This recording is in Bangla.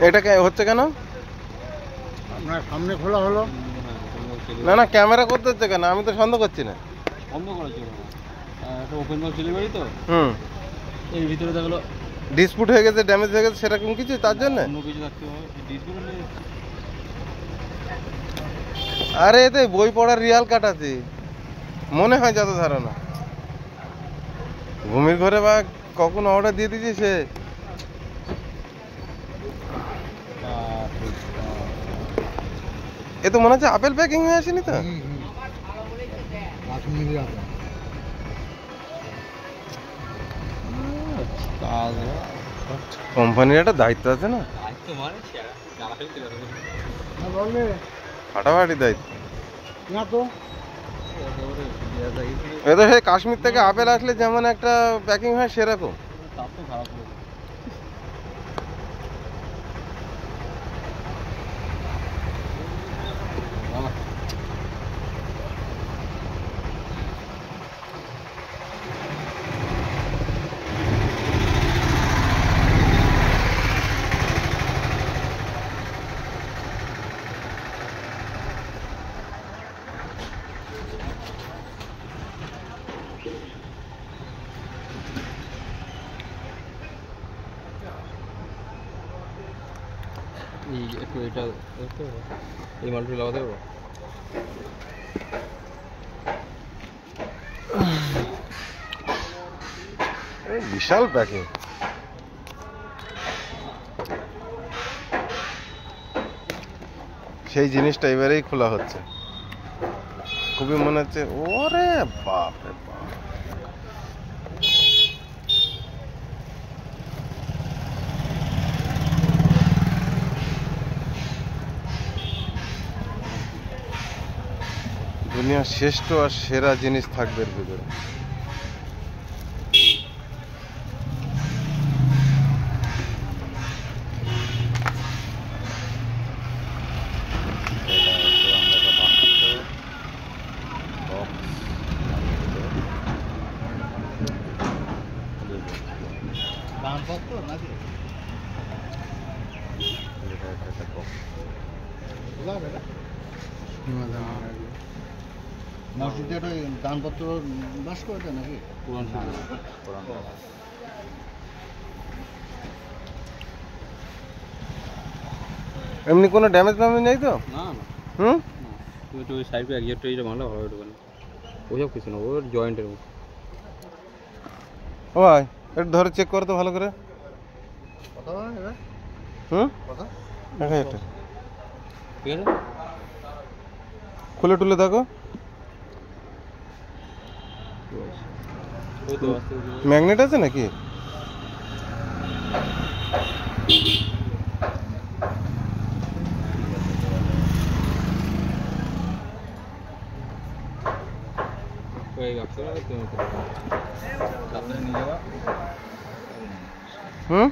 এটা হচ্ছে কেন? আপনার সামনে খোলা হলো। না না, ক্যামেরা করতে হচ্ছে কেন? আমি তো সন্দেহ করছি না। বন্ধ করা ছিল না, একটা ওপেন বক্স ডেলিভারি তো, এর ভিতরে দেখলো ডিসপুট হয়ে গেছে, ড্যামেজ হয়ে গেছে, সেরকম কিছু তার জন্য? অন্য কিছু থাকতে হবে। ডিসপুট হলে আরে এতে বই পড়ার রিয়াল কাট আছে মনে হয়, যত ধারণা। ঘুমির ঘরে বা কখন অর্ডার দিয়ে দিয়েছে সে। এ তো মনে হচ্ছে আপেল প্যাকিং হয়ে আসেনি তো? কোম্পানির একটা দায়িত্ব আছে না, ফাটাফাটি দায়িত্ব। না তো এ তো সেই কাশ্মীর থেকে আপেল আসলে যেমন একটা প্যাকিং হয় সেরকম। একটু এটা এই মালটা লাগাতে পারবো? বিশাল প্যাকিং। সেই জিনিসটা এবারেই খোলা হচ্ছে, খুবই মনে হচ্ছে ওরে বাপ রে বাপ। দুনিয়ার শ্রেষ্ঠ আর সেরা জিনিস থাকবে এর ভিতরে। দানপত্র নাকি? মসজিদের ওই দানপত্র বাস করে নাকি? এমনি কোনো ড্যামেজ ফ্যামেজ নেই তো? না না, হুম, তুমি একটু ওই সাইডে একজারটা এটা ভালো হবে একটুখানি, ওইসব কিছু না, ওর জয়েন্টের মতো। ও ভাই একটু ধরে চেক করো তো ভালো করে। কত এবার? হুম, কত? 1000 টাকা। ঠিক আছে, খুলে টুলে দেখো, ওই তো ম্যাগনেট আছে নাকি? হয়ে গেছে, সাবধানে নিয়ে যাওয়া। হুম।